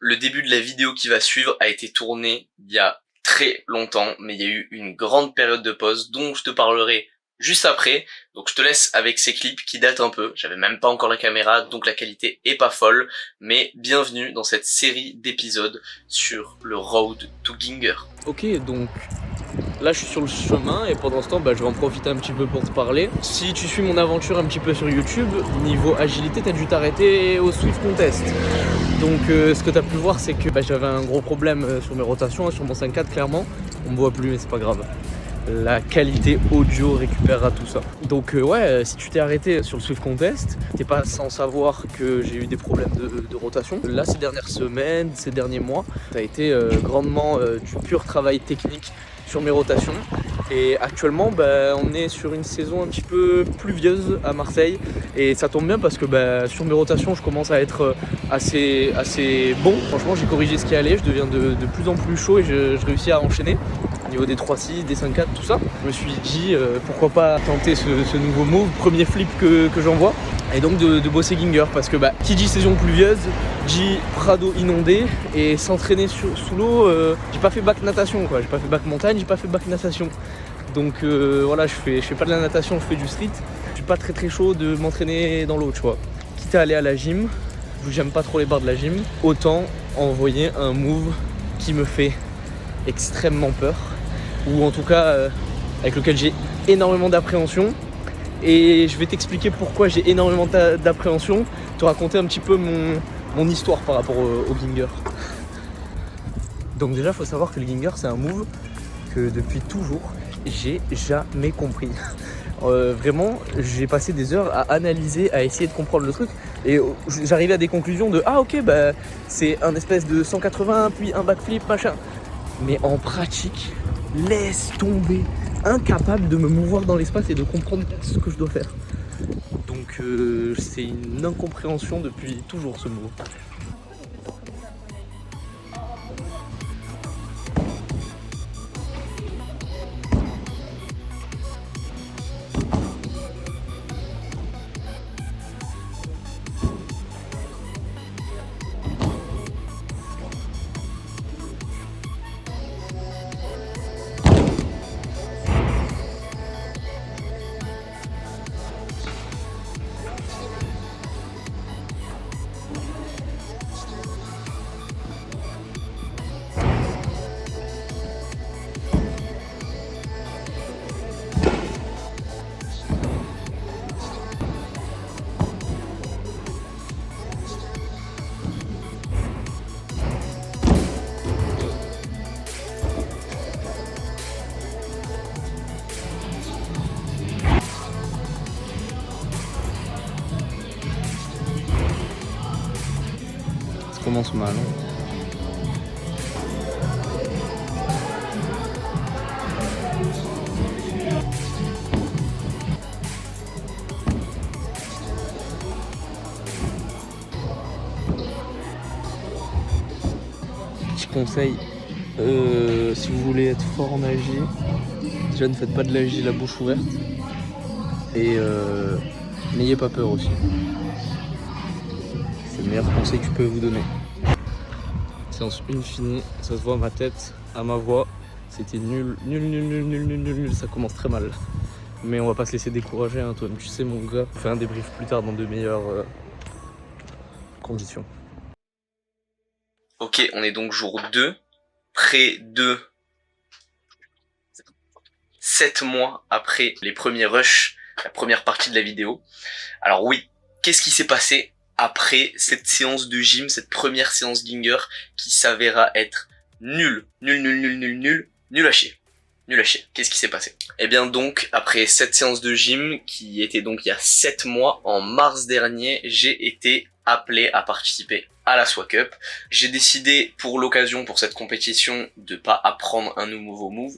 Le début de la vidéo qui va suivre a été tourné il y a très longtemps, mais il y a eu une grande période de pause dont je te parlerai juste après. Donc je te laisse avec ces clips qui datent un peu. J'avais même pas encore la caméra, donc la qualité est pas folle. Mais bienvenue dans cette série d'épisodes sur le Road to Ginger. Ok, donc là je suis sur le chemin et pendant ce temps je vais en profiter un petit peu pour te parler. Si tu suis mon aventure un petit peu sur YouTube, niveau agilité t'as dû t'arrêter au Swift Contest. Donc ce que t'as pu voir c'est que j'avais un gros problème sur mes rotations, sur mon 5.4 clairement. On me voit plus mais c'est pas grave. La qualité audio récupérera tout ça. Donc si tu t'es arrêté sur le Swift Contest, t'es pas sans savoir que j'ai eu des problèmes de rotation. Là ces dernières semaines, ces derniers mois, ça a été grandement du pur travail technique sur mes rotations. Et actuellement on est sur une saison un petit peu pluvieuse à Marseille. Et ça tombe bien parce que sur mes rotations je commence à être assez bon. Franchement j'ai corrigé ce qui allait, je deviens de plus en plus chaud et je réussis à enchaîner. Au niveau des 3.6, des 5.4, tout ça. Je me suis dit pourquoi pas tenter ce nouveau move, premier flip que j'envoie. Et donc de bosser Ginger parce que qui dit saison pluvieuse, dit Prado inondé et s'entraîner sous l'eau, j'ai pas fait bac natation quoi, j'ai pas fait bac montagne, j'ai pas fait bac natation. Donc voilà, je fais pas de la natation, je fais du street. Je suis pas très chaud de m'entraîner dans l'eau, tu vois. Quitte à aller à la gym, vu que j'aime pas trop les barres de la gym, autant envoyer un move qui me fait extrêmement peur, ou en tout cas avec lequel j'ai énormément d'appréhension. Et je vais t'expliquer pourquoi j'ai énormément d'appréhension, te raconter un petit peu mon histoire par rapport au Ginger. Donc déjà, il faut savoir que le Ginger, c'est un move que depuis toujours, j'ai jamais compris. Vraiment, j'ai passé des heures à analyser, à essayer de comprendre le truc. Et j'arrivais à des conclusions de « Ah ok, c'est un espèce de 180, puis un backflip, machin ». Mais en pratique, laisse tomber, incapable de me mouvoir dans l'espace et de comprendre ce que je dois faire. Donc c'est une incompréhension depuis toujours ce mot. Ça commence mal. Petit conseil, si vous voulez être fort en AJ, déjà ne faites pas de l'AJ la bouche ouverte et n'ayez pas peur aussi. C'est le meilleur conseil que je peux vous donner. Séance 1 finie, ça se voit à ma tête, à ma voix, c'était nul, ça commence très mal. Mais on va pas se laisser décourager, hein, toi-même tu sais mon gars. On fait un débrief plus tard dans de meilleures conditions. Ok, on est donc jour 2, près de 7 mois après les premiers rushs, la première partie de la vidéo. Alors oui, qu'est-ce qui s'est passé après cette séance de gym, cette première séance Ginger qui s'avéra être nul à chier. Nul à chier. Qu'est-ce qui s'est passé? Eh bien donc, après cette séance de gym, qui était donc il y a 7 mois, en mars dernier, j'ai été appelé à participer à la SWA Cup. J'ai décidé pour l'occasion, pour cette compétition, de pas apprendre un nouveau move.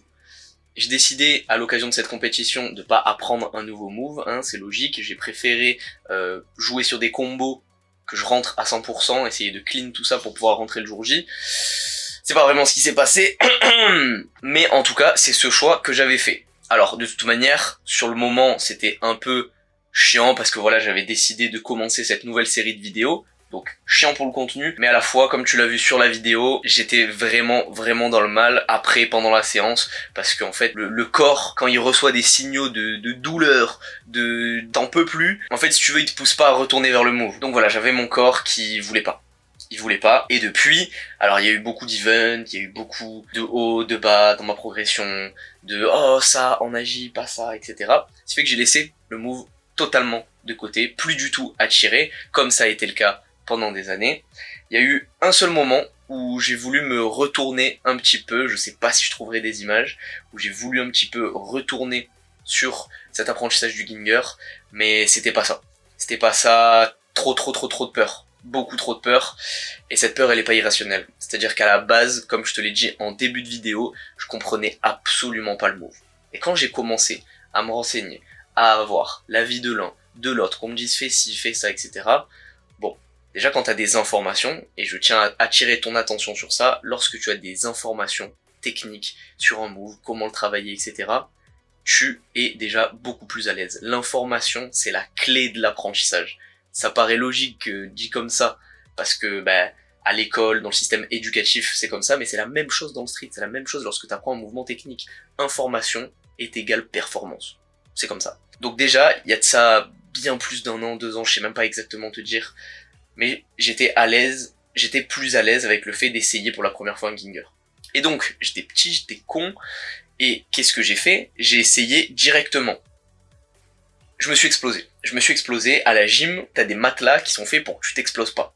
J'ai décidé à l'occasion de cette compétition de pas apprendre un nouveau move, hein, c'est logique. J'ai préféré jouer sur des combos que je rentre à 100%, essayer de clean tout ça pour pouvoir rentrer le jour J. C'est pas vraiment ce qui s'est passé, mais en tout cas, c'est ce choix que j'avais fait. Alors, de toute manière, sur le moment, c'était un peu chiant parce que voilà, j'avais décidé de commencer cette nouvelle série de vidéos. Donc chiant pour le contenu, mais à la fois, comme tu l'as vu sur la vidéo, j'étais vraiment dans le mal après, pendant la séance, parce qu'en fait, le corps, quand il reçoit des signaux de douleur, t'en peux plus, en fait, si tu veux, il te pousse pas à retourner vers le move. Donc voilà, j'avais mon corps qui voulait pas. Il voulait pas, et depuis, alors il y a eu beaucoup d'events, il y a eu beaucoup de hauts, de bas dans ma progression, de oh ça, en agi, pas ça, etc. Ce qui fait que j'ai laissé le move totalement de côté, plus du tout attiré, comme ça a été le cas pendant des années. Il y a eu un seul moment où j'ai voulu me retourner un petit peu, je sais pas si je trouverai des images, où j'ai voulu un petit peu retourner sur cet apprentissage du Ginger, mais c'était pas ça. C'était pas ça, trop de peur. Beaucoup trop de peur, et cette peur elle est pas irrationnelle. C'est-à-dire qu'à la base, comme je te l'ai dit en début de vidéo, je comprenais absolument pas le move. Et quand j'ai commencé à me renseigner, à avoir l'avis de l'un, de l'autre, qu'on me dise fais ci, fais ça, etc. Bon, déjà quand tu as des informations, et je tiens à attirer ton attention sur ça, lorsque tu as des informations techniques sur un move, comment le travailler, etc., tu es déjà beaucoup plus à l'aise. L'information, c'est la clé de l'apprentissage. Ça paraît logique dit comme ça, parce que à l'école, dans le système éducatif, c'est comme ça, mais c'est la même chose dans le street, c'est la même chose lorsque tu apprends un mouvement technique. Information est égale performance. C'est comme ça. Donc déjà, il y a de ça bien plus d'un an, 2 ans, je sais même pas exactement te dire, mais j'étais plus à l'aise avec le fait d'essayer pour la première fois un Ginger. Et donc, j'étais petit, j'étais con, et qu'est-ce que j'ai fait? J'ai essayé directement. Je me suis explosé, à la gym, t'as des matelas qui sont faits pour que tu t'exploses pas.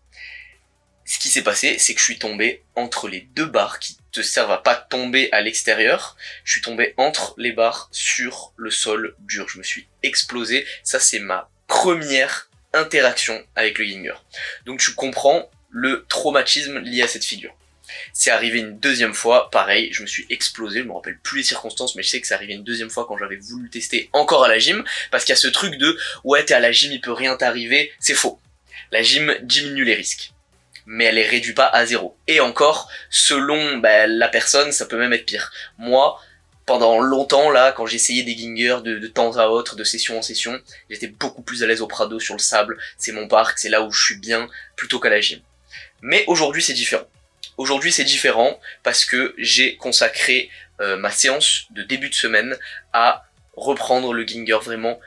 Ce qui s'est passé, c'est que je suis tombé entre les 2 barres qui te servent à pas tomber à l'extérieur. Je suis tombé entre les barres sur le sol dur. Je me suis explosé. Ça, c'est ma première interaction avec le Ginger. Donc tu comprends le traumatisme lié à cette figure. C'est arrivé une deuxième fois, pareil, je me suis explosé, je me rappelle plus les circonstances, mais je sais que c'est arrivé une deuxième fois quand j'avais voulu le tester encore à la gym, parce qu'il y a ce truc de ouais t'es à la gym, il peut rien t'arriver, c'est faux. La gym diminue les risques, mais elle les réduit pas à 0. Et encore, selon la personne, ça peut même être pire. Moi, pendant longtemps là, quand j'essayais des Gingers de temps à autre, de session en session, j'étais beaucoup plus à l'aise au Prado, sur le sable, c'est mon parc, c'est là où je suis bien, plutôt qu'à la gym. Mais aujourd'hui c'est différent. Aujourd'hui c'est différent parce que j'ai consacré ma séance de début de semaine à reprendre le Ginger vraiment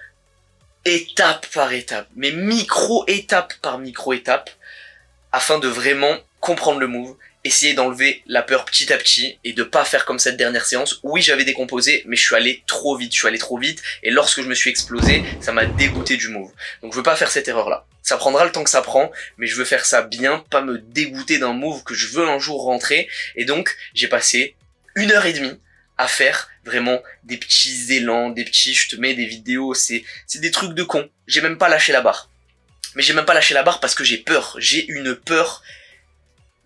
étape par étape, mais micro-étape par micro-étape, afin de vraiment comprendre le move, essayer d'enlever la peur petit à petit et de pas faire comme cette dernière séance. Oui, j'avais décomposé, mais je suis allé trop vite, et lorsque je me suis explosé, ça m'a dégoûté du move. Donc je veux pas faire cette erreur-là. Ça prendra le temps que ça prend, mais je veux faire ça bien, pas me dégoûter d'un move que je veux un jour rentrer. Et donc, j'ai passé 1h30 à faire vraiment des petits élans, je te mets des vidéos, c'est des trucs de con. J'ai même pas lâché la barre. Mais j'ai même pas lâché la barre parce que j'ai peur. J'ai une peur,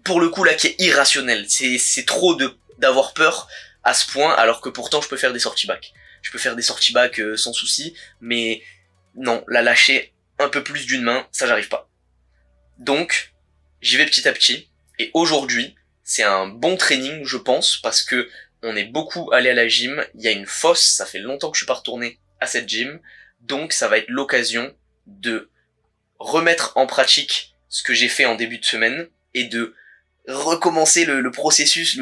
pour le coup là, qui est irrationnelle. C'est trop d'avoir peur à ce point, alors que pourtant je peux faire des sorties back. Je peux faire des sorties back sans souci, mais non, la lâcher un peu plus d'une main, ça j'arrive pas. Donc, j'y vais petit à petit, et aujourd'hui, c'est un bon training, je pense, parce que on est beaucoup allé à la gym, il y a une fosse, ça fait longtemps que je suis pas retourné à cette gym, donc ça va être l'occasion de remettre en pratique ce que j'ai fait en début de semaine, et de recommencer le processus,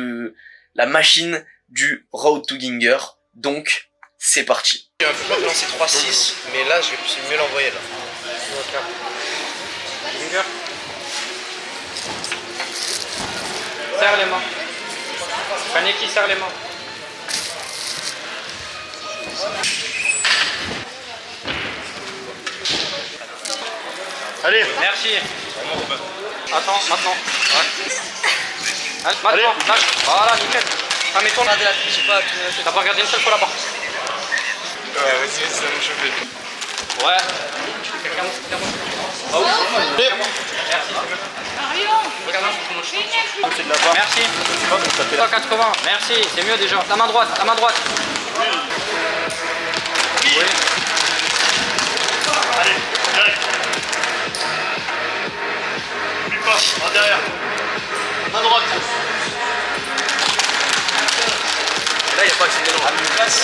la machine du Road to Ginger, donc c'est parti. J'ai un peu lancé 3-6, mais là je vais mieux l'envoyer là. Ginger. Serre les mains. Kaneki, serre les mains. Allez. Merci. Attends, maintenant. Ouais. Maintenant, lâche. Voilà, nickel. Ah, mais toi, t'as pas regardé une seule fois là-bas. Ouais, vas-y, ça me chauffe. Ouais. Oh, Allez. merci. Regarde, C'est de la barre. merci. 180, merci, c'est mieux déjà. La main droite, la main droite. Oui. Allez, direct. N'oublie pas, en derrière. Main droite. Là, il n'y a pas assez d'élan. À Lucas,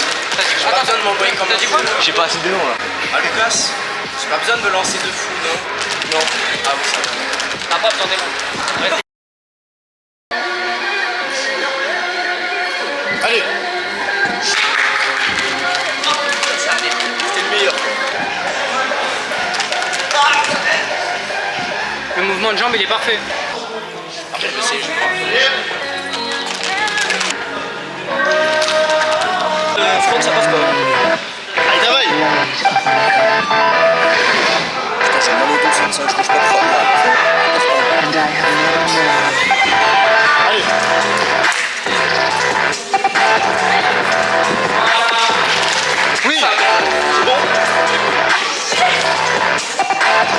J'ai pas besoin de m'envoyer comme T'as dit quoi? J'ai pas assez d'élan là. à Lucas, J'ai pas besoin de me lancer de fou, non. non. Ah oui, ça va. T'as pas besoin des mains. Arrête. Allez. C'était le meilleur. Le mouvement de jambe il est parfait. Après, je sais, je crois. Je crois que ça passe pas. Allez, travaille. Putain, j'ai mal au dos, c'est ça, je bouge pas trop. And I have never known